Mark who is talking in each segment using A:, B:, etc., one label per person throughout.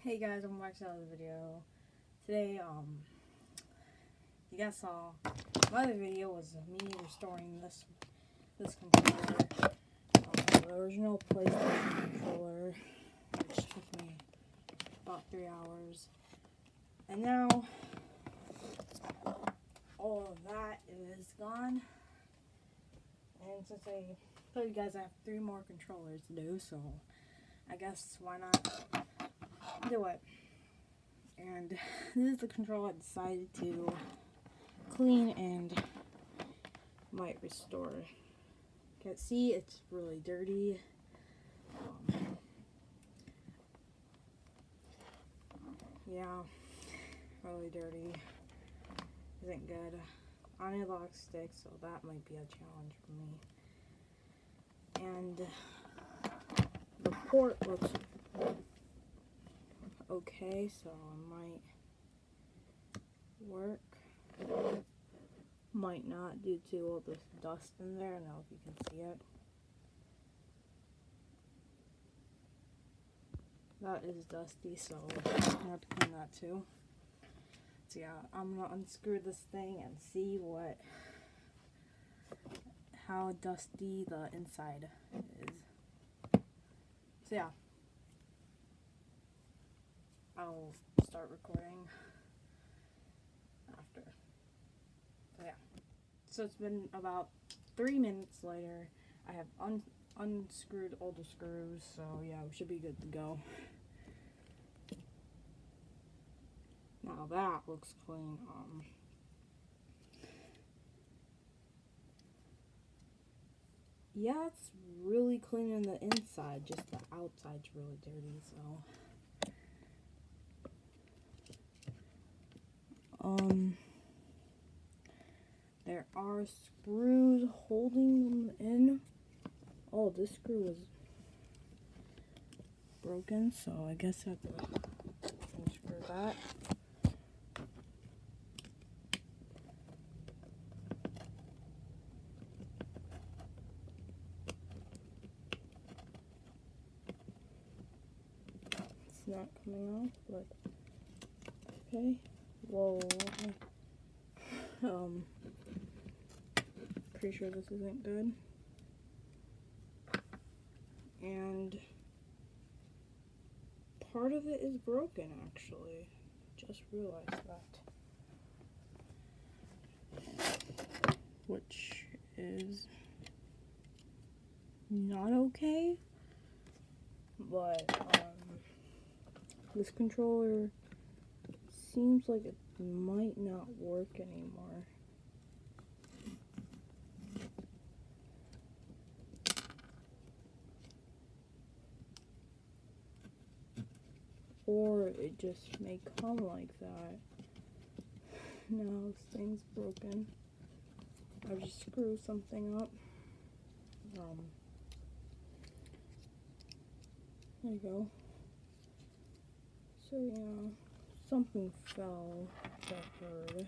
A: Hey guys, welcome back to another video. Today, you guys saw my other video was me restoring this controller, the original PlayStation controller, which took me about 3 hours. And now, all of that is gone. And since I told you guys I have 3 more controllers to do, so I guess why not do it. And this is the controller I decided to clean and might restore. You can see it's really dirty. Yeah, really dirty. Isn't good. Analog stick, so that might be a challenge for me. And the port looks okay, so it might work. Might not due to all this dust in there. I don't know if you can see it. That is dusty, so I have to clean that too. So yeah, I'm gonna unscrew this thing and see how dusty the inside is. So yeah, I'll start recording after. So yeah, so it's been about 3 minutes later. I have unscrewed all the screws, so yeah, we should be good to go. Now that looks clean. Yeah, it's really clean on the inside, just the outside's really dirty, so. There are screws holding them in. Oh, this screw is broken, so I guess I have to unscrew that. It's not coming off, but okay. Whoa. Pretty sure this isn't good. And part of it is broken, actually. Just realized that. Which is not okay. But, this controller seems like it might not work anymore. Or it just may come like that. No, this thing's broken. I'll just screw something up. There you go. So yeah, something fell that hurt.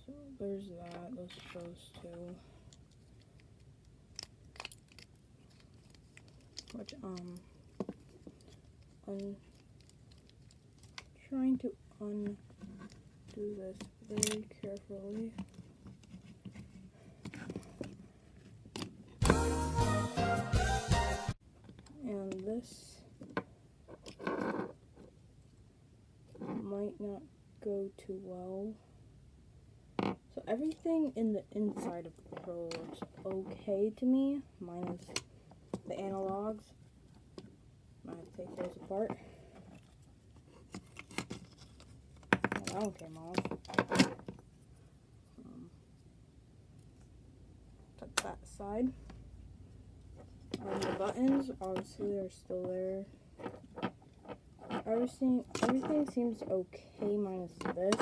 A: So there's that. Those two. Which I'm trying to undo this very carefully. And this might not go too well. So everything in the inside of the controller looks okay to me, minus the analogs. I have to take those apart. Well, that one came off. Put that aside. The buttons, obviously, are still there. Everything seems okay, minus this.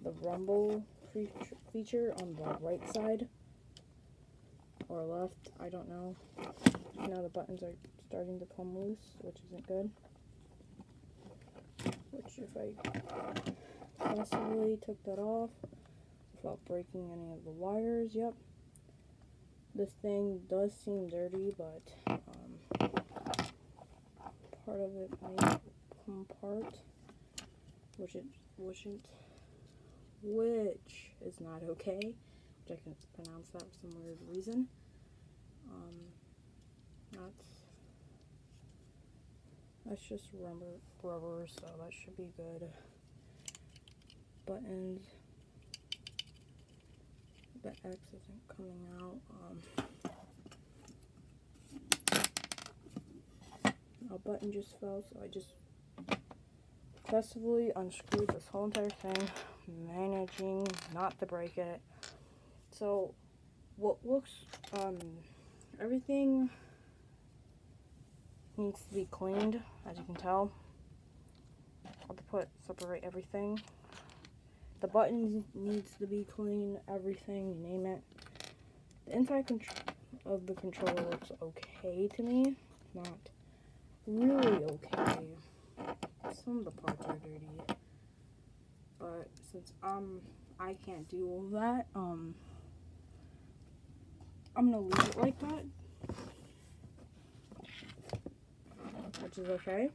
A: The rumble feature on the right side. Or left, I don't know. Now the buttons are starting to come loose, which isn't good. Which, if I possibly took that off without breaking any of the wires, yep. This thing does seem dirty, but part of it might come apart, which is not okay, which I can pronounce that for some weird reason. That's just rubber, so that should be good. Buttons. The X isn't coming out. A button just fell, so I just successfully unscrewed this whole entire thing, managing not to break it. So, what looks, everything needs to be cleaned, as you can tell. I'll have to separate everything. The buttons needs to be clean, everything, you name it. The inside of the controller looks okay to me. Not really okay. Some of the parts are dirty. But since I can't do all that, I'm gonna leave it like that. Which is okay.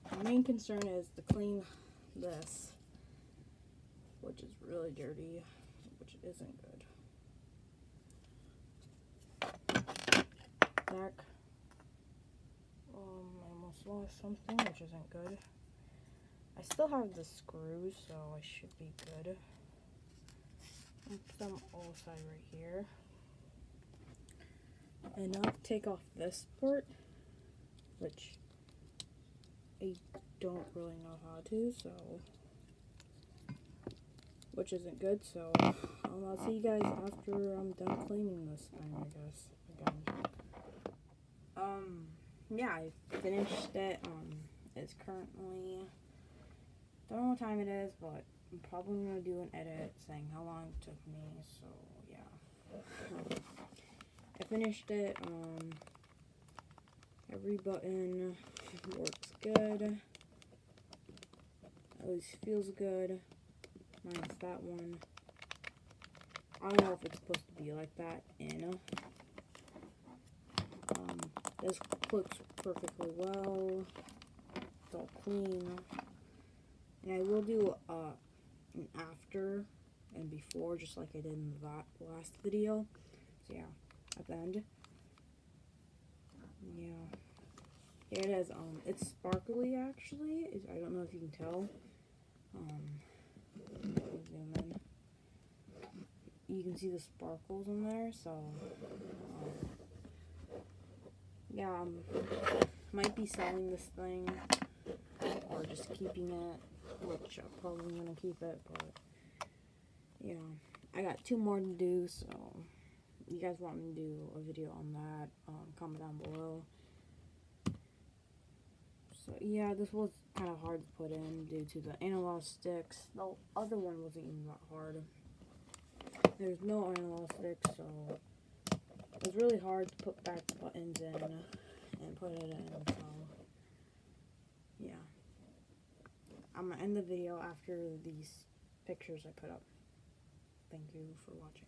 A: The main concern is to clean this, which is really dirty, which isn't good. Back. I almost lost something, which isn't good. I still have the screws, so I should be good. I'll put them all aside right here. And now take off this part, which I don't really know how to, so, which isn't good, so I'll see you guys after I'm done cleaning this thing, I guess, again. Yeah, I finished it. It's currently, don't know what time it is, but I'm probably gonna do an edit saying how long it took me, so yeah. I finished it. Every button works good. At least feels good. Minus that one. I don't know if it's supposed to be like that in. This clicks perfectly well. It's all clean. And I will do an after and before, just like I did in the last video. So yeah, at the end. Yeah. Here it is. It's sparkly actually. I don't know if you can tell. Zoom in. You can see the sparkles in there, so yeah, might be selling this thing or just keeping it, which I'm probably gonna keep it, but yeah, I got 2 more to do, so if you guys want me to do a video on that, comment down below. So yeah, this was kind of hard to put in due to the analog sticks. The other one wasn't even that hard. There's no analog sticks, so it was really hard to put back the buttons in and put it in, so yeah. I'm gonna end the video after these pictures I put up. Thank you for watching.